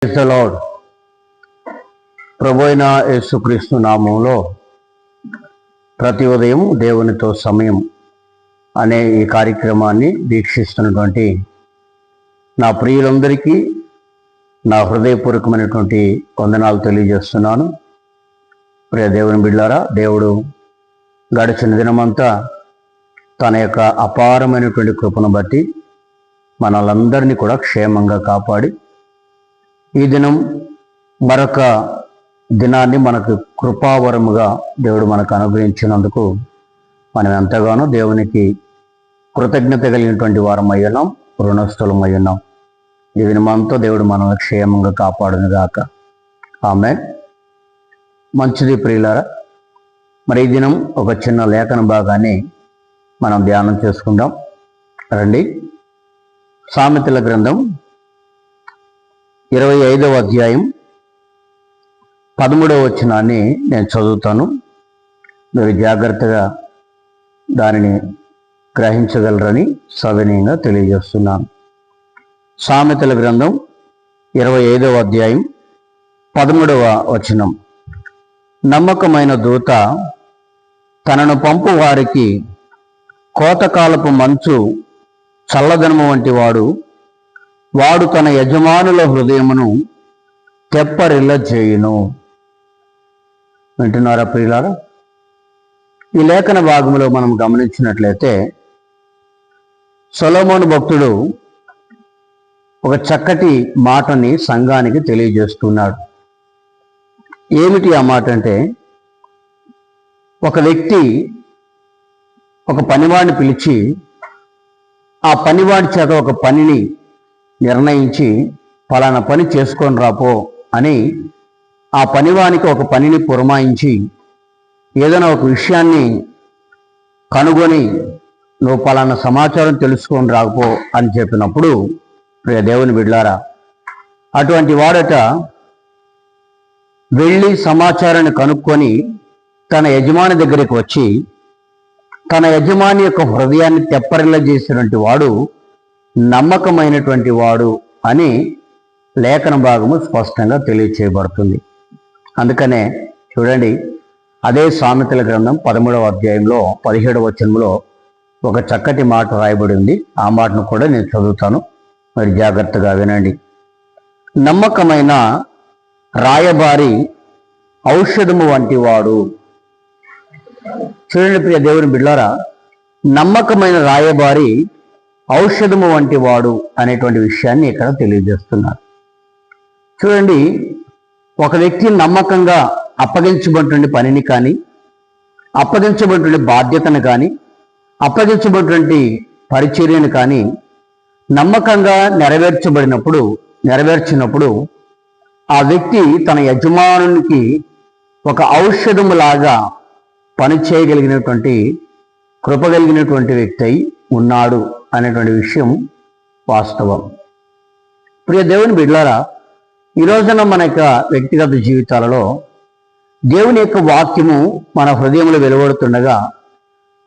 Praise the lord. ప్రభు అయిన యేసుక్రీస్తు నామంలో ప్రతి ఉదయం దేవునితో సమయం అనే ఈ కార్యక్రమాన్ని వీక్షిస్తున్నటువంటి నా ప్రియులందరికీ నా హృదయపూర్వకమైనటువంటి వందనాలు తెలియజేస్తున్నాను. ప్రియ దేవుని బిడ్డలారా, దేవుడు గడిచిన దినమంతా తన యొక్క అపారమైనటువంటి కృపను బట్టి మనలందరినీ కూడా క్షేమంగా కాపాడి ఈ దినం మరొక దినాన్ని మనకు కృపావరముగా దేవుడు మనకు అనుగ్రహించినందుకు మనం ఎంతగానో దేవునికి కృతజ్ఞత కలిగినటువంటి వారం అయ్యున్నాం, రుణస్థులం అయ్యున్నాం. ఈ దినమంతా దేవుడు మనల్ని క్షేమంగా కాపాడును గాక. ఆమేన్. మంచిది ప్రియులారా, మరి ఈ దినం ఒక చిన్న లేఖన భాగాన్ని మనం ధ్యానం చేసుకుందాం. రండి. సామెతల గ్రంథం 25వ అధ్యాయం 13వ వచనాన్ని నేను చదువుతాను. మీరు జాగ్రత్తగా దానిని గ్రహించగలరని సవినయంగా తెలియజేస్తున్నాను. సామెతల గ్రంథం 25వ అధ్యాయం 13వ వచనం. నమ్మకమైన దూత తనను పంపు వారికి కోతకాలపు మంచు చల్లదనము వంటి వాడు తన యజమానుల హృదయమును తెప్పరిల్ల చేయును. వింటున్నారా ప్రియులారా? ఈ లేఖన భాగంలో మనం గమనించినట్లయితే సొలొమోను భక్తుడు ఒక చక్కటి మాటని సంఘానికి తెలియజేస్తున్నాడు. ఏమిటి ఆ మాట అంటే, ఒక వ్యక్తి ఒక పనివాడిని పిలిచి ఆ పనివాడి చేత ఒక పనిని నిర్ణయించి ఫలానా పని చేసుకొని రాపో అని ఆ పనివానికి ఒక పనిని పురమాయించి ఏదైనా ఒక విషయాన్ని కనుగొని నువ్వు ఫలానా సమాచారం తెలుసుకొని రాకపో అని చెప్పినప్పుడు, ప్రియ దేవుని బిడ్డలారా, అటువంటి వాడట వెళ్ళి సమాచారాన్ని కనుక్కొని తన యజమాని దగ్గరికి వచ్చి తన యజమాని యొక్క హృదయాన్ని తెప్పరిల్ల చేసినటువంటి వాడు నమ్మకమైనటువంటి వాడు అని లేఖన భాగము స్పష్టంగా తెలియచేయబడుతుంది. అందుకనే చూడండి, అదే సామెతల గ్రంథం 13వ అధ్యాయంలో 17వ వచనంలో ఒక చక్కటి మాట రాయబడి ఉంది. ఆ మాటను కూడా నేను చదువుతాను, మరి జాగ్రత్తగా వినండి. నమ్మకమైన రాయబారి ఔషధము వంటి వాడు. చూడండి ప్రియ దేవుని బిడ్డలారా, నమ్మకమైన రాయబారి ఔషధము వంటి వాడు అనేటువంటి విషయాన్ని ఇక్కడ తెలియజేస్తున్నారు. చూడండి, ఒక వ్యక్తి నమ్మకంగా అప్పగించబడినటువంటి పనిని కానీ, అప్పగించబడినటువంటి బాధ్యతను కానీ, అప్పగించబడినటువంటి పరిచర్యను కానీ నమ్మకంగా నెరవేర్చినప్పుడు ఆ వ్యక్తి తన యజమానునికి ఒక ఔషధములాగా పని చేయగలిగినటువంటి కృప కలిగినటువంటి వ్యక్తి అయి ఉన్నాడు అనేటువంటి విషయం వాస్తవం. ప్రియ దేవుని బిడ్డలారా, ఈ రోజున మన యొక్క వ్యక్తిగత జీవితాలలో దేవుని యొక్క వాక్యము మన హృదయంలో వెలువడుతుండగా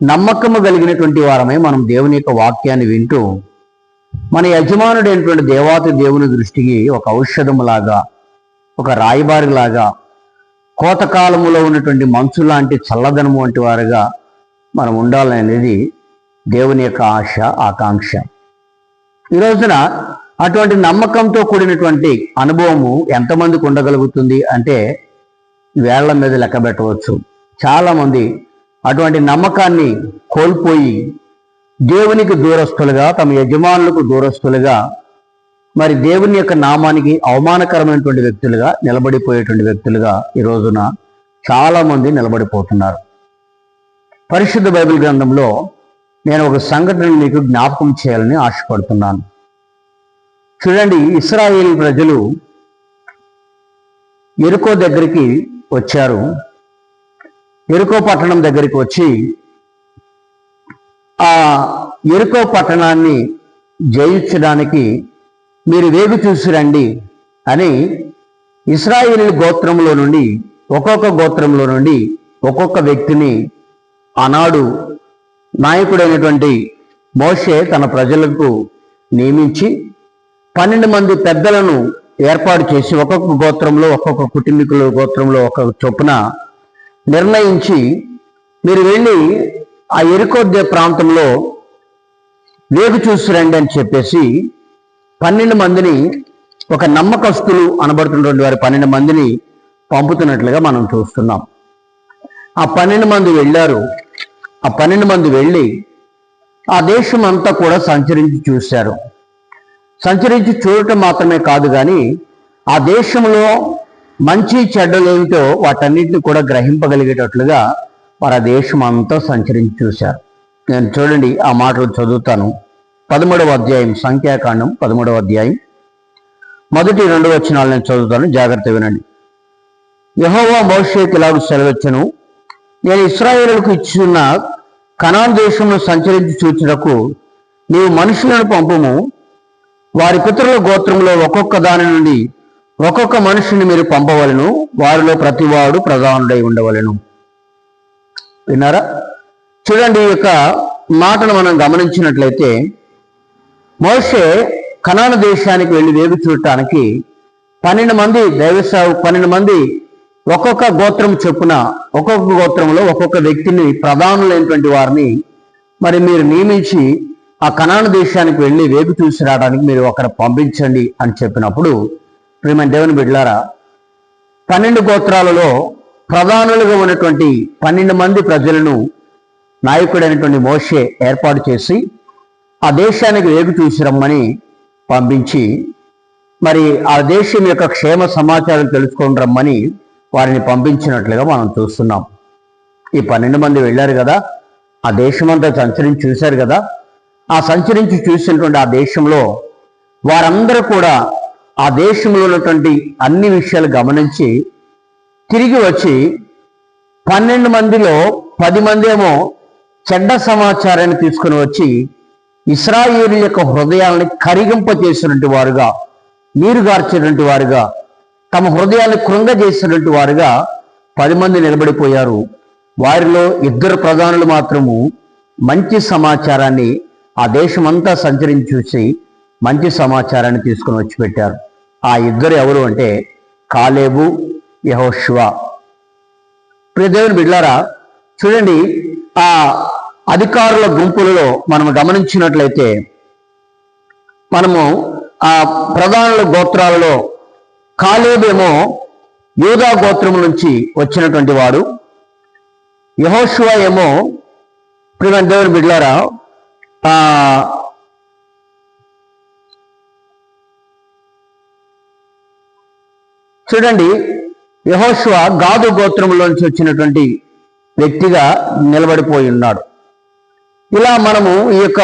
నమ్మకము కలిగినటువంటి వారమై మనం దేవుని యొక్క వాక్యాన్ని వింటూ మన యజమానుడైనటువంటి దేవాతి దేవుని దృష్టికి ఒక ఔషధములాగా, ఒక రాయబారిలాగా, కోతకాలములో ఉన్నటువంటి మంచు లాంటి చల్లదనము వంటి వారుగా మనం ఉండాలనేది దేవుని యొక్క ఆశ, ఆకాంక్ష. ఈ రోజున అటువంటి నమ్మకంతో కూడినటువంటి అనుభవము ఎంతమందికి ఉండగలుగుతుంది అంటే వేళ్ల మీద లెక్క పెట్టవచ్చు. చాలామంది అటువంటి నమ్మకాన్ని కోల్పోయి దేవునికి దూరస్తులుగా, తమ యజమానులకు దూరస్తులుగా, మరి దేవుని యొక్క నామానికి అవమానకరమైనటువంటి వ్యక్తులుగా నిలబడిపోయేటువంటి వ్యక్తులుగా ఈ రోజున చాలామంది నిలబడిపోతున్నారు. పరిశుద్ధ బైబిల్ గ్రంథంలో నేను ఒక సంఘటనను మీకు జ్ఞాపకం చేయాలని ఆశపడుతున్నాను. చూడండి, ఇశ్రాయేలు ప్రజలు యెరికో దగ్గరికి వచ్చారు. యెరికో పట్టణం దగ్గరికి వచ్చి ఆ యెరికో పట్టణాన్ని జయించడానికి మీరు వేగు చూసి రండి అని ఇశ్రాయేలు గోత్రంలో నుండి, ఒక్కొక్క గోత్రంలో నుండి ఒక్కొక్క వ్యక్తిని ఆనాడు నాయకుడైనటువంటి మోషే తన ప్రజలకు నియమించి 12 మంది పెద్దలను ఏర్పాటు చేసి ఒక్కొక్క గోత్రంలో ఒక్కొక్క కుటుంబీకుల గోత్రంలో ఒక్కొక్క చొప్పున నిర్ణయించి మీరు వెళ్ళి ఆ యెరికో ప్రాంతంలో వేగు చూసిరండి అని చెప్పేసి 12 మందిని, ఒక నమ్మకస్తులు అనబడుతున్నటువంటి వారి 12 మందిని పంపుతున్నట్లుగా మనం చూస్తున్నాం. ఆ 12 మంది వెళ్ళారు. ఆ 12 మంది వెళ్ళి ఆ దేశం అంతా కూడా సంచరించి చూశారు. సంచరించి చూడటం మాత్రమే కాదు కానీ ఆ దేశంలో మంచి చెడ్డలు ఏమిటో వాటన్నిటిని కూడా గ్రహింపగలిగేటట్లుగా వారు ఆ దేశం అంతా సంచరించి చూశారు. నేను చూడండి ఆ మాటలు చదువుతాను. 13వ అధ్యాయం, సంఖ్యాకాండం 13వ అధ్యాయం 1-2 వచనాలు నేను చదువుతాను, జాగ్రత్త వినండి. యెహోవా మోషేకి ఇలాగ సెలవిచ్చెను, నేను ఇశ్రాయేలుకు ఇచ్చిన కనాను దేశంలో సంచరించి చూచుటకు నీవు మనుషులను పంపుము. వారి పితరుల గోత్రంలో ఒక్కొక్క దాని నుండి ఒక్కొక్క మనుషుని మీరు పంపవలను. వారిలో ప్రతివాడు ప్రధానుడై ఉండవలను. విన్నారా? చూడండి, ఈ యొక్క మాటను మనం గమనించినట్లయితే మోషే కనాను దేశానికి వెళ్ళి వేగు చూడటానికి 12 మంది 12 మంది ఒక్కొక్క గోత్రం చొప్పున ఒక్కొక్క గోత్రంలో ఒక్కొక్క వ్యక్తిని, ప్రధానులైనటువంటి వారిని మరి మీరు నియమించి ఆ కనాను దేశానికి వెళ్ళి వేగు చూసి రావడానికి మీరు అక్కడ పంపించండి అని చెప్పినప్పుడు, ప్రియమైన దేవుని బిడ్డలారా, 12 గోత్రాలలో ప్రధానులుగా ఉన్నటువంటి 12 మంది ప్రజలను నాయకుడైనటువంటి మోషే ఏర్పాటు చేసి ఆ దేశానికి వేగు చూసి రమ్మని పంపించి మరి ఆ దేశం యొక్క క్షేమ సమాచారం తెలుసుకొని రమ్మని వారిని పంపించినట్లుగా మనం చూస్తున్నాం. ఈ 12 మంది వెళ్ళారు కదా, ఆ దేశమంతా సంచరించి చూశారు కదా. ఆ సంచరించి చూసినటువంటి ఆ దేశంలో వారందరూ కూడా ఆ దేశంలో ఉన్నటువంటి అన్ని విషయాలు గమనించి తిరిగి వచ్చి 12 మందిలో 10 మంది ఏమో చెడ్డ సమాచారాన్ని తీసుకుని వచ్చి ఇశ్రాయేలు యొక్క హృదయాల్ని కరిగింపజేసినటువంటి వారుగా, నీరుగార్చినటువంటి వారుగా, తమ హృదయాన్ని కృంగజేసినటువంటి వారుగా 10 మంది నిలబడిపోయారు. వారిలో 2 ప్రధానులు మాత్రము మంచి సమాచారాన్ని ఆ దేశమంతా సంచరించి చూసి మంచి సమాచారాన్ని తీసుకుని వచ్చి పెట్టారు. ఆ 2 ఎవరు అంటే కాలేబు, యెహోషువ. ప్రియ దేవుని బిడ్డలారా, చూడండి, ఆ అధికారుల గుంపులలో మనం గమనించినట్లయితే మనము ఆ ప్రధానుల గోత్రాలలో కాలేబేమో యూదా గోత్రం నుంచి వచ్చినటువంటి వాడు, యెహోషువ ఏమో ప్రియమైన దేవుని బిడ్డలారా చూడండి, యెహోషువ గాదు గోత్రంలో నుంచి వచ్చినటువంటి వ్యక్తిగా నిలబడిపోయి ఉన్నాడు. ఇలా మనము ఈ యొక్క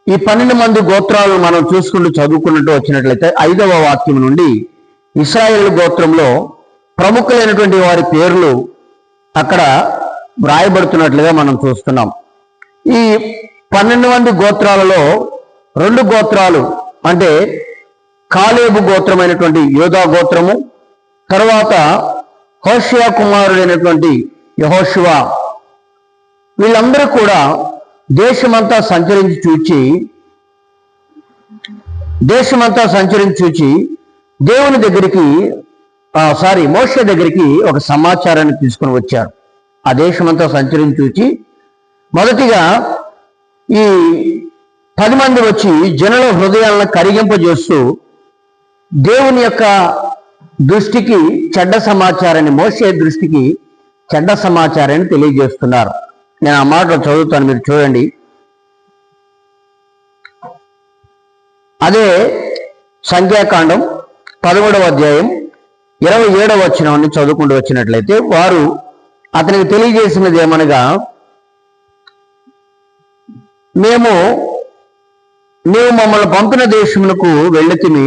ఈ 12 మంది గోత్రాలు మనం చూసుకుంటూ చదువుకున్నట్టు వచ్చినట్లయితే 5వ వాక్యం నుండి ఇశ్రాయేలు గోత్రంలో ప్రముఖులైనటువంటి వారి పేర్లు అక్కడ వ్రాయబడుతున్నట్లుగా మనం చూస్తున్నాం. ఈ 12 మంది గోత్రాలలో 2 గోత్రాలు అంటే కాలేబు గోత్రమైనటువంటి యోధా గోత్రము, తర్వాత హోషేయ కుమారుడైనటువంటి యెహోషువ, వీళ్ళందరూ కూడా దేశమంతా సంచరించి చూచి దేవుని దగ్గరికి మోషే దగ్గరికి ఒక సమాచారాన్ని తీసుకుని వచ్చారు. ఆ దేశమంతా సంచరించి చూచి మొదటిగా ఈ 10 మంది వచ్చి జనుల హృదయాలను కరిగింపజేస్తూ దేవుని యొక్క దృష్టికి చెడ్డ సమాచారాన్ని, మోషే దృష్టికి చెడ్డ సమాచారాన్ని తెలియజేస్తున్నారు. నేను ఆ మాటలు చదువుతాను, మీరు చూడండి. అదే సంఖ్యాకాండం 13వ అధ్యాయం 27వ వచనాన్ని చదువుకుంటూ వచ్చినట్లయితే వారు అతనికి తెలియజేసినది ఏమనగా, నీవు మమ్మల్ని పంపిన దేశమునకు వెళ్ళితిమి,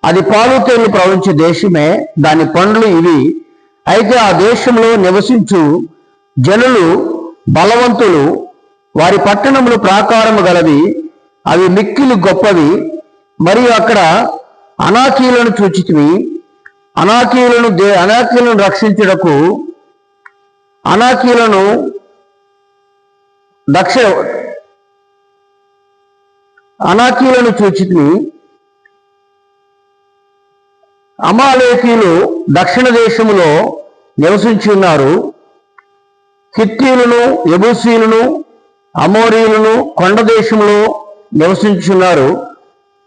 అది పాలు తేళ్లు ప్రవహించే దేశమే, దాని పండ్లు ఇవి. అయితే ఆ దేశంలో నివసించు జనులు బలవంతులు, వారి పట్టణములు ప్రాకారము గలవి, అవి మిక్కిలి గొప్పవి. మరియు అక్కడ అనాకీలను చూచితిమి. అనాకీలను రక్షించుటకు అనాకీలను చూచితిమి. అమాలేకీయులు దక్షిణ దేశములో నివసించి ఉన్నారు. హిత్తీయులను, యెబూసీయులను, అమోరీయులను కొండ దేశంలో నివసించున్నారు.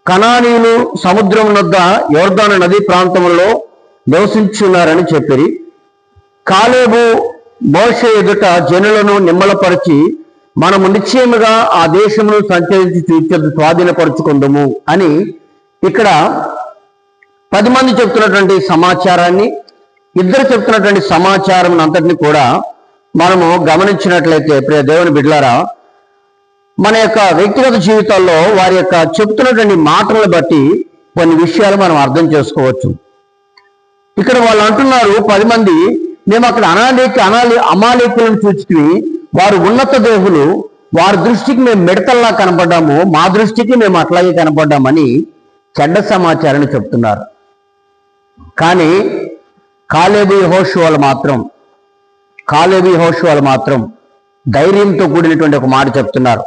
కనానీయులు సముద్రం వద్ద యోర్దాను నదీ ప్రాంతంలో నివసించున్నారని చెప్పిరి. కాలేబు మోషే ఎదుట జనులను నిమ్మలపరిచి, మనము నిశ్చయముగా ఆ దేశమును సంచరించి చూచి స్వాధీనపరుచుకుందాము అని ఇక్కడ 10 మంది చెప్తున్నటువంటి సమాచారాన్ని, ఇద్దరు చెప్తున్నటువంటి సమాచారం అంతటిని కూడా మనము గమనించినట్లయితే ప్రియ దేవుని బిడ్డలారా, మన యొక్క వ్యక్తిగత జీవితాల్లో వారి యొక్క చెప్తున్నటువంటి మాటలను బట్టి కొన్ని విషయాలు మనం అర్థం చేసుకోవచ్చు. ఇక్కడ వాళ్ళు అంటున్నారు 10 మంది, మేము అక్కడ అమాలేకులను చూచి వారు ఉన్నత దేహులు, వారి దృష్టికి మేము మిడతల్లా కనపడ్డాము, మా దృష్టికి మేము అట్లాగే కనపడ్డామని చెడ్డ సమాచారాన్ని చెప్తున్నారు. కానీ కాలేబు యెహోషువలు మాత్రం ధైర్యంతో కూడినటువంటి ఒక మాట చెప్తున్నారు.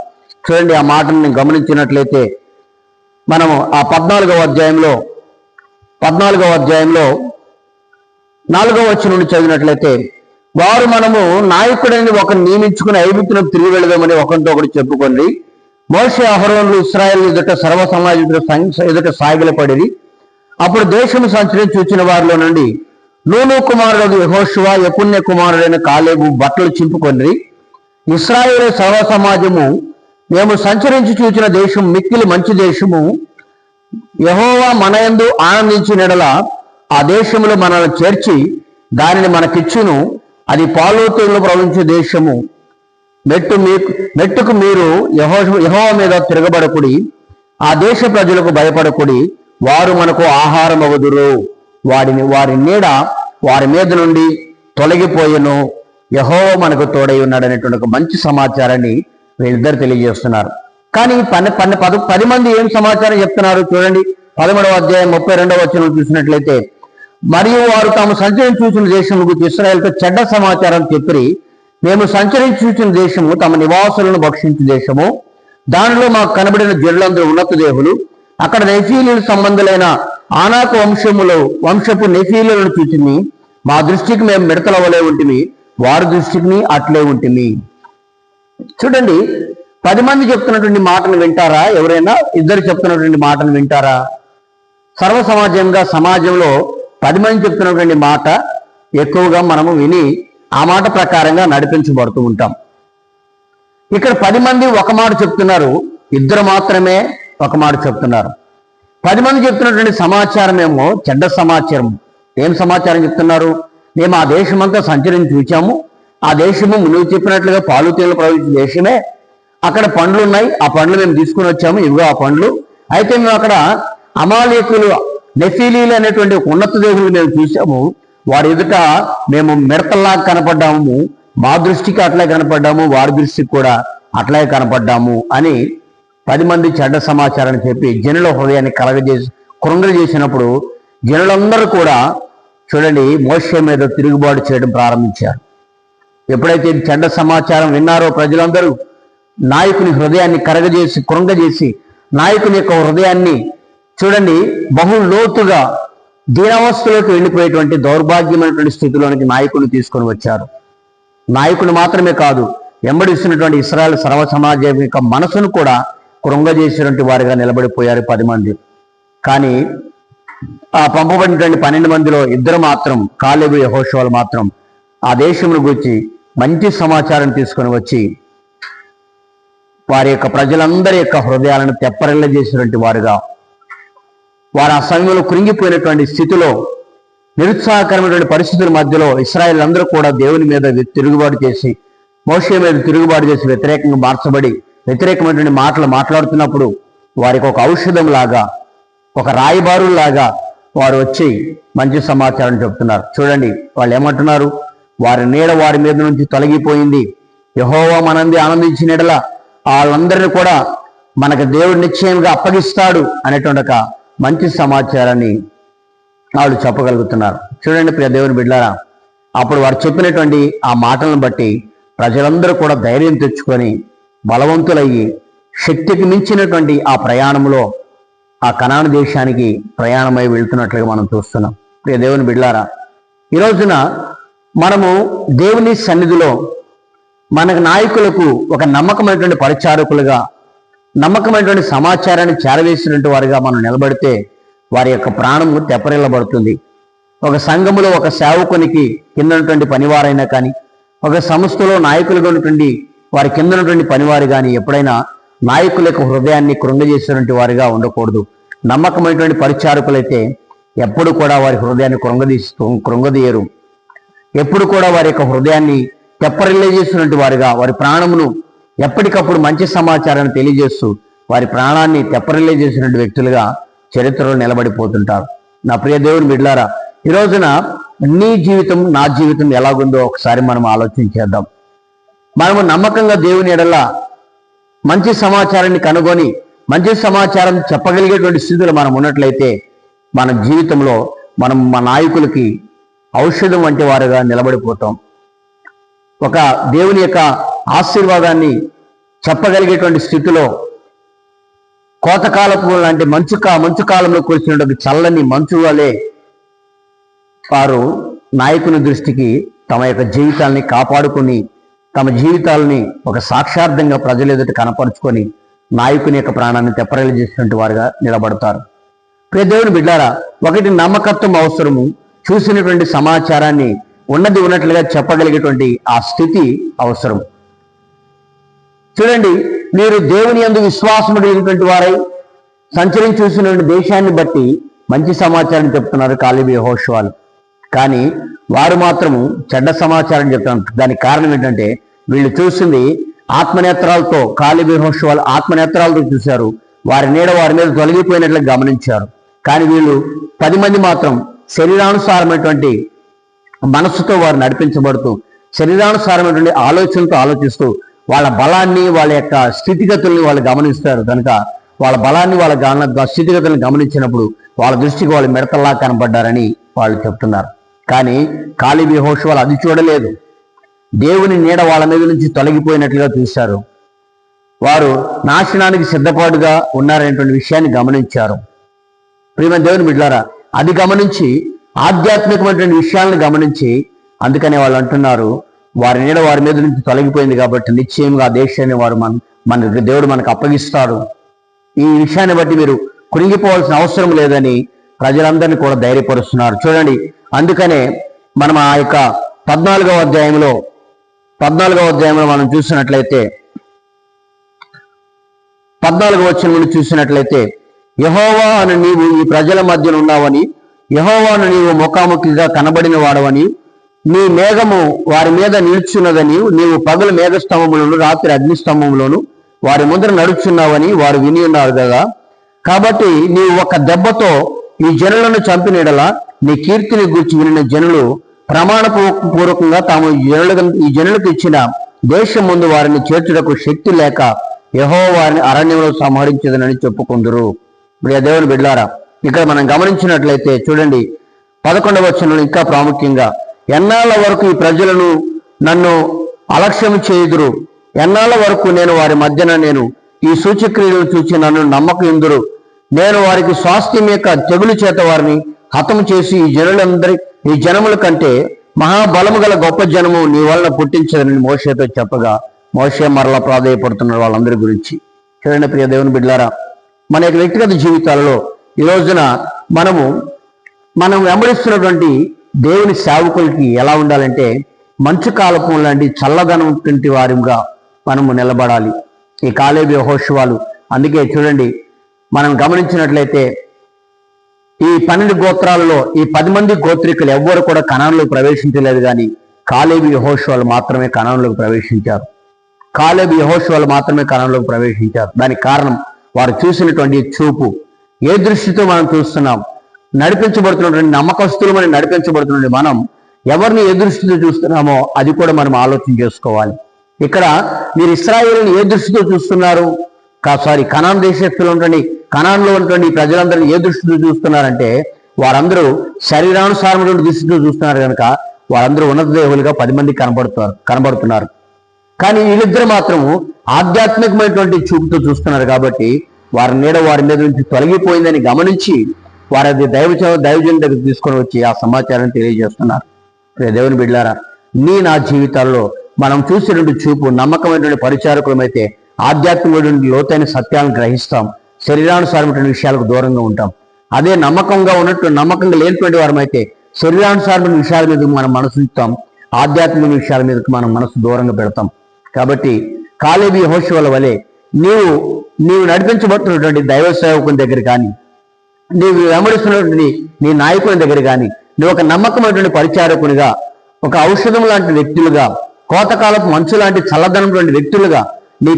చూడండి, ఆ మాటను గమనించినట్లయితే మనము ఆ 14వ అధ్యాయంలో 4వ వచనం నుండి చదివినట్లయితే, వారు మనము నాయకుడిని ఒకరిని నియమించుకుని ఐగుప్తునకు తిరిగి వెళదామని ఒకరితో ఒకటి చెప్పుకొని మోషే అహరోనులు ఇశ్రాయేలు ఎదుట సర్వ సమాజం ఎదుట సాగిలపడిరి. అప్పుడు దేశము సంచరించి చూచిన వారిలో నుండి నూను కుమారుడు యెహోషువ, యెఫున్నె కుమారుడైన కాలేబు బట్టలు చింపుకొని, ఇశ్రాయేలు సర్వ సమాజము మేము సంచరించి చూచిన దేశం మిక్కిలి మంచి దేశము, యెహోవా మన యందు ఆనందించిన యెడల ఆ దేశములో మనల్ని చేర్చి దానిని మనకిచ్చును, అది పాలు తేనెలు ప్రవహించే దేశము. మెట్టుకు మీరు యెహోవా మీద తిరగబడకుడి, ఆ దేశ ప్రజలకు భయపడకుడి, వారు మనకు ఆహారం అగుదురు, వారి నీడ వారి మీద నుండి తొలగిపోయెను, యెహోవా మనకు తోడై ఉన్నాడు అనేటువంటి ఒక మంచి సమాచారాన్ని వీళ్ళిద్దరు తెలియజేస్తున్నారు. కానీ 10 మంది ఏం సమాచారం చెప్తున్నారు చూడండి. 13వ అధ్యాయం 32వ వచనం చూసినట్లయితే, మరియు వారు తాము సంచరించి చూసిన దేశము గురించి ఇశ్రాయేలుతో చెడ్డ సమాచారం చెప్పి, మేము సంచరించి చూసిన దేశము తమ నివాసులను భక్షించే దేశము, దానిలో మాకు కనబడిన జనులందరూ ఉన్నత దేహులు, అక్కడ నెఫీలీల సంబంధులైన ఆనాకు వంశపు నెఫీలీలను చూచిని, మా దృష్టికి మేము మిడతల వలె ఉంటిమి, వారి దృష్టికి అట్లే ఉంటిమి. చూడండి, 10 మంది చెప్తున్నటువంటి మాటను వింటారా? ఎవరైనా ఇద్దరు చెప్తున్నటువంటి మాటను వింటారా? సర్వ సమాజంలో 10 మంది చెప్తున్నటువంటి మాట ఎక్కువగా మనము విని ఆ మాట ప్రకారంగా నడిపించబడుతూ ఉంటాం. ఇక్కడ 10 మంది ఒక మాట చెప్తున్నారు, ఇద్దరు మాత్రమే ఒక మాట చెప్తున్నారు. 10 మంది చెప్తున్నటువంటి సమాచారం ఏమో చెడ్డ సమాచారం. ఏం సమాచారం చెప్తున్నారు? మేము ఆ దేశమంతా సంచరించి చూచాము, ఆ దేశము నువ్వు చెప్పినట్లుగా పాలు తేనెలు ప్రవహించే దేశమే, అక్కడ పండ్లు ఉన్నాయి, ఆ పండ్లు మేము తీసుకుని వచ్చాము, ఇవిగో ఆ పండ్లు. అయితే మేము అక్కడ అమాలేకులు, నెఫీలీలు అనేటువంటి ఉన్నత దేవులు మేము చూసాము, వారి ఎదుట మేము మిడతల్లా కనపడ్డాము, మా దృష్టికి అట్లే కనపడ్డాము, వారి దృష్టికి కూడా అట్లే కనపడ్డాము అని 10 మంది చెడ్డ సమాచారాన్ని చెప్పి జనుల హృదయాన్ని కృంగజేసినప్పుడు జనులందరూ కూడా చూడండి మోషే మీద తిరుగుబాటు చేయడం ప్రారంభించారు. ఎప్పుడైతే చెడ్డ సమాచారం విన్నారో ప్రజలందరూ నాయకుని హృదయాన్ని కృంగజేసి నాయకుని యొక్క హృదయాన్ని చూడండి బహు లోతుగా దీనావస్థలోకి వెళ్ళిపోయేటువంటి దౌర్భాగ్యమైనటువంటి స్థితిలోనికి నాయకుని తీసుకొని వచ్చారు. నాయకుని మాత్రమే కాదు, వెంబడిస్తున్నటువంటి ఇశ్రాయేలు సర్వ సమాజం యొక్క మనసును కూడా కృంగజేసినటువంటి వారిగా నిలబడిపోయారు 10 మంది. కానీ ఆ పంపబడినటువంటి 12 మందిలో ఇద్దరు మాత్రం, కాలేబు యెహోషువలు మాత్రం ఆ దేశమును గురించి మంచి సమాచారం తీసుకొని వచ్చి వారి యొక్క ప్రజలందరి యొక్క హృదయాలను తెప్పరిల్ల చేసినటువంటి వారుగా, వారు ఆ సమయంలో కృంగిపోయినటువంటి స్థితిలో, నిరుత్సాహకరమైనటువంటి పరిస్థితుల మధ్యలో ఇశ్రాయేలు అందరూ కూడా దేవుని మీద తిరుగుబాటు చేసి, మోషే మీద తిరుగుబాటు చేసి వ్యతిరేకంగా మార్చబడి వ్యతిరేకమైనటువంటి మాటలు మాట్లాడుతున్నప్పుడు వారికి ఒక ఔషధం లాగా, ఒక రాయబారులాగా వారు వచ్చి మంచి సమాచారం చెప్తున్నారు. చూడండి వాళ్ళు ఏమంటున్నారు? వారి నీడ వారి మీద నుంచి తొలగిపోయింది, యెహోవా మనంది ఆనందించిన యెడల వాళ్ళందరినీ కూడా మనకు దేవుడు నిశ్చయంగా అప్పగిస్తాడు అనేటువంటి ఒక మంచి సమాచారాన్ని వాళ్ళు చెప్పగలుగుతున్నారు. చూడండి ప్రియ దేవుని బిడ్డలారా, అప్పుడు వారు చెప్పినటువంటి ఆ మాటలను బట్టి ప్రజలందరూ కూడా ధైర్యం తెచ్చుకొని బలవంతులయ్యి శక్తికి మించినటువంటి ఆ ప్రయాణంలో ఆ కనాను దేశానికి ప్రయాణమై వెళ్తున్నట్లుగా మనం చూస్తున్నాం. ప్రియ దేవుని బిడ్డలారా, ఈ రోజున మనము దేవుని సన్నిధిలో మనకు నాయకులకు ఒక నమ్మకమైనటువంటి పరిచారకులుగా, నమ్మకమైనటువంటి సమాచారాన్ని చేరవేసినటువంటి వారిగా మనం నిలబడితే వారి యొక్క ప్రాణము తెప్పరిల్లబడుతుంది. ఒక సంఘములో ఒక సేవకునికి కింద ఉన్నటువంటి పనివారైనా కానీ, ఒక సంస్థలో నాయకులుగా ఉన్నటువంటి వారి కింద ఉన్నటువంటి పనివారు కానీ ఎప్పుడైనా నాయకుల యొక్క హృదయాన్ని కృంగజేసినటువంటి వారిగా ఉండకూడదు. నమ్మకమైనటువంటి పరిచారకులైతే ఎప్పుడు కూడా వారి హృదయాన్ని కృంగదీయరు. ఎప్పుడు కూడా వారి యొక్క హృదయాన్ని తెప్పరిల్లేజేసినటువంటి వారిగా, వారి ప్రాణమును ఎప్పటికప్పుడు మంచి సమాచారాన్ని తెలియజేస్తూ వారి ప్రాణాన్ని తెప్పరిల్లేజేసినటువంటి వ్యక్తులుగా చరిత్రలో నిలబడిపోతుంటారు. నా ప్రియ దేవుని బిడ్డలారా, ఈ రోజున నీ జీవితం, నా జీవితం ఎలాగుందో ఒకసారి మనం ఆలోచించేద్దాం. మనము నమ్మకంగా దేవుని ఎడల మంచి సమాచారాన్ని కనుగొని మంచి సమాచారం చెప్పగలిగేటువంటి స్థితిలో మనం ఉన్నట్లయితే మన జీవితంలో మనం మా నాయకులకి ఔషధం వంటి వారుగా నిలబడిపోతాం. ఒక దేవుని యొక్క ఆశీర్వాదాన్ని చెప్పగలిగేటువంటి స్థితిలో కోతకాలపు లాంటి మంచు కాలంలో కురిసినటువంటి చల్లని మంచు వలె వారు నాయకుని దృష్టికి తమ యొక్క జీవితాల్ని కాపాడుకొని, తమ జీవితాలని ఒక సాక్షార్థంగా ప్రజల ఎదుట కనపరుచుకొని నాయకుని యొక్క ప్రాణాన్ని తెప్పరిల్లేజేసినటువంటి వారుగా నిలబడతారు. ప్రియ దేవుని బిడ్డారా, ఒకటి నమ్మకత్వం అవసరము, చూసినటువంటి సమాచారాన్ని ఉన్నది ఉన్నట్లుగా చెప్పగలిగేటువంటి ఆ స్థితి అవసరం. చూడండి, మీరు దేవుని యందు విశ్వాసం కలిగినటువంటి వారై సంచరించి చూసినటువంటి దేశాన్ని బట్టి మంచి సమాచారం చెప్తున్నారు కాలేబు యెహోషువలు. కానీ వారు మాత్రము చెడ్డ సమాచారం చెప్తున్నారు. దానికి కారణం ఏంటంటే వీళ్ళు చూసింది ఆత్మనేత్రాలతో, కాలేబు యెహోషువలు ఆత్మనేత్రాలతో చూశారు. వారి నీడ వారి మీద తొలగిపోయినట్లుగా గమనించారు. కానీ వీళ్ళు 10 మంది మాత్రం శరీరానుసారమైనటువంటి మనస్సుతో వారు నడిపించబడుతూ, శరీరానుసారమైనటువంటి ఆలోచనతో ఆలోచిస్తూ వాళ్ళ బలాన్ని, వాళ్ళ యొక్క స్థితిగతుల్ని వాళ్ళు గమనిస్తారు. కనుక వాళ్ళ బలాన్ని, వాళ్ళ స్థితిగతులను గమనించినప్పుడు వాళ్ళ దృష్టికి వాళ్ళు మిడతల్లా కనపడ్డారని వాళ్ళు చెప్తున్నారు. కానీ కాలేబు యెహోషువలు అది చూడలేదు. దేవుని నీడ వాళ్ళ మీద నుంచి తొలగిపోయినట్లుగా చూశారు. వారు నాశనానికి సిద్ధపాటుగా ఉన్నారనేటువంటి విషయాన్ని గమనించారు. ప్రియమైన దేవుని బిడ్డలారా, అది గమనించి ఆధ్యాత్మికమైనటువంటి విషయాలను గమనించి అందుకనే వాళ్ళు అంటున్నారు, వారి నీడ వారి మీద నుంచి తొలగిపోయింది కాబట్టి నిశ్చయంగా ఆ దేశాన్ని వారు మన దేవుడు మనకు అప్పగిస్తారు. ఈ విషయాన్ని బట్టి మీరు కృంగిపోవాల్సిన అవసరం లేదని ప్రజలందరినీ కూడా ధైర్యపరుస్తున్నారు. చూడండి, అందుకనే మనం ఆ యొక్క 14వ అధ్యాయంలో మనం చూసినట్లయితే 14వ వచనం నుండి చూసినట్లయితే, యెహోవా అని నీవు ఈ ప్రజల మధ్యన ఉన్నావని, యెహోవాను నీవు ముఖాముఖిగా కనబడిన వాడవని, నీ మేఘము వారి మీద నిలుచున్నదని, నీవు పగలు మేఘస్తంభములోను రాత్రి అగ్నిస్తంభంలోను వారి ముందర నడుచున్నావని వారు విని ఉన్నారు కదా. కాబట్టి నీవు ఒక దెబ్బతో ఈ జనులను చంపినడలా నీ కీర్తిని గూర్చి వినిన జనులు ప్రమాణపూర్వకంగా తాము ఈ జనులకు ఇచ్చిన దేశం ముందు వారిని చేర్చుటకు శక్తి లేక యెహోవా వారిని అరణ్యంలో సంహరించదనని చెప్పుకుందురు. ప్రియ దేవుని బిడ్డలారా, ఇక్కడ మనం గమనించినట్లయితే చూడండి, 11వ వచనంలో ఇంకా ప్రాముఖ్యంగా, ఎన్నాళ్ళ వరకు ఈ ప్రజలను నన్ను అలక్ష్యం చేయుదురు, ఎన్నాళ్ళ వరకు నేను వారి మధ్యన నేను ఈ సూచక్రియలను చూచి నన్ను నమ్మకయుందురు, నేను వారికి స్వాస్థ్యం యొక్క తెగులు చేత వారిని హతము చేసి ఈ జనముల కంటే మహాబలము గల గొప్ప జనము నీ వలన పుట్టించదని మోషేతో చెప్పగా, మోషే మరలా ప్రాధేయపడుతున్నారు వాళ్ళందరి గురించి. చూడండి ప్రియ దేవుని బిడ్డలారా, మన యొక్క వ్యక్తిగత జీవితాలలో ఈ రోజున మనం వెంబడిస్తున్నటువంటి దేవుని సేవకులకి ఎలా ఉండాలంటే మంచు కాలపు లాంటి చల్లదనం వంటి వారిగా మనము నిలబడాలి. ఈ కాలేబు యెహోషువలు అందుకే చూడండి, మనం గమనించినట్లయితే ఈ 12 గోత్రాలలో ఈ 10 మంది గోత్రికులు ఎవ్వరు కూడా కనానులోకి ప్రవేశించలేదు. కానీ కాలేబు యెహోషువలు మాత్రమే కనానులోకి ప్రవేశించారు. దానికి కారణం వారు చూసినటువంటి చూపు. ఏ దృష్టితో మనం చూస్తున్నాం? నడిపించబడుతున్నటువంటి నమ్మకస్తులు మనం నడిపించబడుతున్నటువంటి మనం ఎవరిని ఏ దృష్టితో చూస్తున్నామో అది కూడా మనం ఆలోచన చేసుకోవాలి. ఇక్కడ మీరు ఇశ్రాయేలుని ఏ దృష్టితో చూస్తున్నారు? కనాన్ దేశస్తులు ఉన్నటువంటి కనాన్లో ఉన్నటువంటి ప్రజలందరినీ ఏ దృష్టితో చూస్తున్నారంటే వారందరూ శరీరానుసారమైనటువంటి దృష్టితో చూస్తున్నారు. కనుక వారందరూ ఉన్నత దేవులుగా 10 మంది కనబడుతున్నారు. కానీ వీళ్ళిద్దరు మాత్రము ఆధ్యాత్మికమైనటువంటి చూపుతో చూస్తున్నారు. కాబట్టి వారి నీడ వారి మీద నుంచి తొలగిపోయిందని గమనించి వారి అది దైవజన్ దగ్గర తీసుకొని వచ్చి ఆ సమాచారాన్ని తెలియజేస్తున్నారు. దేవుని బిడ్డలారా, నా జీవితాల్లో మనం చూసినటువంటి చూపు నమ్మకమైనటువంటి పరిచారకులమైతే ఆధ్యాత్మికమైనటువంటి లోతైన సత్యాలను గ్రహిస్తాం, శరీరానుసారమైన విషయాలకు దూరంగా ఉంటాం. అదే నమ్మకంగా లేనటువంటి వారమైతే శరీరానుసారమైన విషయాల మీద మనం మనసు ఉంచుతాం, ఆధ్యాత్మిక విషయాల మీదకి మనం మనసు దూరంగా పెడతాం. కాబట్టి కాలేబు యెహోషువల వలె నీవు నడిపించబడుతున్నటువంటి దైవ సేవకుని దగ్గర కానీ, నీవు వెంబడిస్తున్నటువంటి నీ నాయకుని దగ్గర కానీ, నువ్వు ఒక నమ్మకమైనటువంటి పరిచారకునిగా, ఒక ఔషధం లాంటి వ్యక్తులుగా, కోతకాలపు మంచు లాంటి చల్లదనటువంటి వ్యక్తులుగా, నీ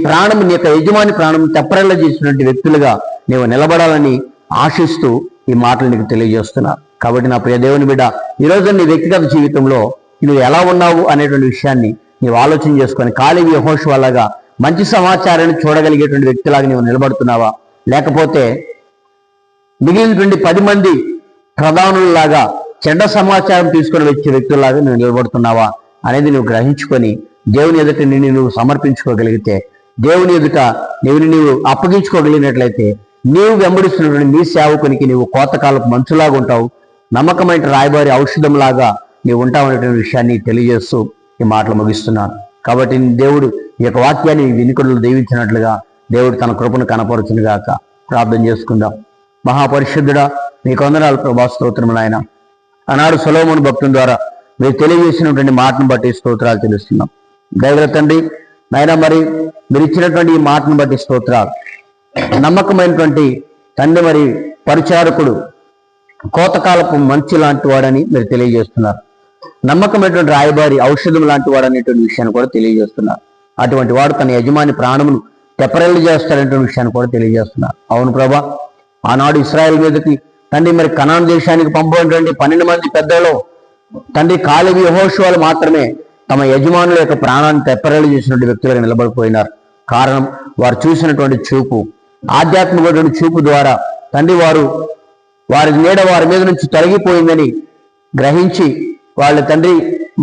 యొక్క యజమాని ప్రాణం తెప్పరెల్ల చేసినటువంటి వ్యక్తులుగా నీవు నిలబడాలని ఆశిస్తూ ఈ మాటలు నీకు తెలియజేస్తున్నా. కాబట్టి నా ప్రియ దేవుని బిడ్డ, ఈరోజు నీ వ్యక్తిగత జీవితంలో నువ్వు ఎలా ఉన్నావు అనేటువంటి విషయాన్ని నీవు ఆలోచన చేసుకొని కాలేబు యెహోషువలాగా మంచి సమాచారాన్ని చూడగలిగేటువంటి వ్యక్తిలాగా నీవు నిలబడుతున్నావా, లేకపోతే మిగిలినటువంటి 10 మంది ప్రధానుల్లాగా చెడ్డ సమాచారం తీసుకుని వచ్చే వ్యక్తుల్లాగా నువ్వు నిలబడుతున్నావా అనేది నువ్వు గ్రహించుకొని దేవుని ఎదుట నిన్ను నువ్వు సమర్పించుకోగలిగితే, దేవుని ఎదుట నీవు అప్పగించుకోగలిగినట్లయితే నీవు వెంబడిస్తున్నటువంటి నీ సేవకునికి నీవు కోతకాలపు మంచులాగా ఉంటావు, నమ్మకమైన రాయబారి ఔషధంలాగా నీవు ఉంటావు అనేటువంటి విషయాన్ని తెలియజేస్తూ ఈ మాటలు ముగిస్తున్నాను. కాబట్టి దేవుడు ఈ యొక్క వాక్యాన్ని వినికుడులు దీవించినట్లుగా దేవుడు తన కృపను కనపరుచునుగాక. ప్రార్థన చేసుకుందాం. మహాపరిశుద్ధుడా, నీకు వందనాలు ప్రభా, స్తోత్రములు నాయన. ఆనాడు సొలొమోను భక్తుని ద్వారా మీరు తెలియజేసినటువంటి మాటను బట్టి స్తోత్రాలు తెలుస్తున్నాం. దైవ తండ్రి నాయన, మరి మీరు ఇచ్చినటువంటి ఈ మాటను బట్టి స్తోత్రాలు. నమ్మకమైనటువంటి తండ్రి, మరి పరిచారకుడు కోతకాలపు మంచు లాంటి వాడని మీరు తెలియజేస్తున్నారు. నమ్మకమైనటువంటి రాయబారి ఔషధం లాంటి వాడు అనేటువంటి విషయాన్ని కూడా తెలియజేస్తున్నారు. అటువంటి వాడు తన యజమాని ప్రాణమును తెప్పరెల్లి చేస్తాడనేటువంటి విషయాన్ని కూడా తెలియజేస్తున్నారు. అవును ప్రభా, ఆనాడు ఇశ్రాయేలు మీదకి తండ్రి మరి కనాను దేశానికి పంపినటువంటి 12 మంది పెద్దలు తండ్రి కాలేబు యెహోషువలు మాత్రమే తమ యజమానుల యొక్క ప్రాణాన్ని తెప్పరెల్లి చేసినటువంటి వ్యక్తులుగా నిలబడిపోయినారు. కారణం వారు చూసినటువంటి చూపు, ఆధ్యాత్మికమైనటువంటి చూపు ద్వారా తండ్రి వారి నీడ వారి మీద నుంచి తొలగిపోయిందని గ్రహించి వాళ్ళ తండ్రి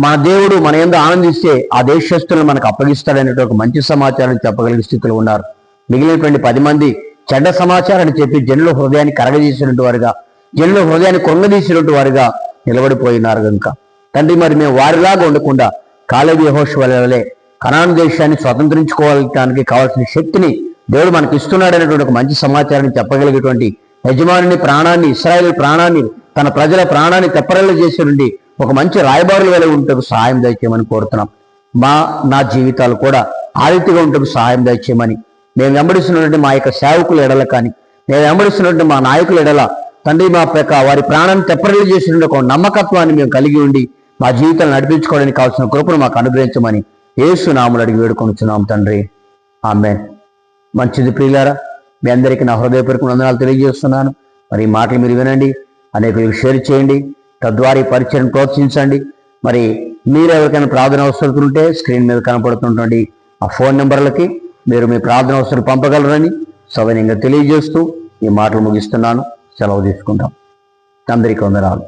మన దేవుడు మన యందు ఆనందిస్తే ఆ దేశస్తులను మనకు అప్పగిస్తాడనేటువంటి ఒక మంచి సమాచారం చెప్పగలిగే స్థితిలో ఉన్నారు. మిగిలినటువంటి 10 మంది చెడ్డ సమాచారాన్ని చెప్పి జనుల హృదయాన్ని కరగదీసినట్టు వారుగా, జనుల హృదయాన్ని కృంగదీసినట్టు వారుగా నిలబడిపోయినారు కనుక తండ్రి మరి మేము వారిలాగా ఉండకుండా కాలేబు యెహోషువల వలె కనాను దేశాన్ని స్వతంత్రించుకోవడానికి కావాల్సిన శక్తిని దేవుడు మనకి ఇస్తున్నాడనేటువంటి ఒక మంచి సమాచారాన్ని చెప్పగలిగేటువంటి యజమాని ప్రాణాన్ని, ఇశ్రాయేలు ప్రాణాన్ని, తన ప్రజల ప్రాణాన్ని తెప్పరెల్ల చేసేటువంటి ఒక మంచి రాయబారుల వలె ఉంటకు సహాయం దయచేయమని కోరుతున్నాం. నా జీవితాలు కూడా ఆ రీతిగా ఉంటకు సహాయం దయచేయమని, మేము వెంబడిస్తున్నటువంటి మా యొక్క సేవకుల ఎడల కానీ, మేము వెంబడిస్తున్నటువంటి మా నాయకుల ఎడల తండ్రి మా యొక్క వారి ప్రాణాన్ని తెప్పరెల్లి చేసినటువంటి ఒక నమ్మకత్వాన్ని మేము కలిగి ఉండి మా జీవితాన్ని నడిపించుకోవడానికి కావాల్సిన కృపను మాకు అనుగ్రహించమని యేసు నామములో అడిగి వేడుకొనుచున్నాం తండ్రి, ఆమేన్. మంచిది ప్రియులారా, మీ అందరికీ నా హృదయపూర్వక వందనాలు తెలియజేస్తున్నాను. మరి ఈ మాటలు మీరు వినండి, అనేకులకు షేర్ చేయండి, తద్వారా ఈ పరిచయం ప్రోత్సహించండి. మరి మీరు ఎవరికైనా ప్రార్థన అవసరం ఉంటే స్క్రీన్ మీద కనపడుతున్నటువంటి ఆ ఫోన్ నెంబర్లకి మీరు మీ ప్రార్థన అవసరం పంపగలరని సవినయంగా తెలియజేస్తూ ఈ మాటలు ముగిస్తున్నాను. సెలవు తీసుకుంటాం. అందరికీ వందనాలు.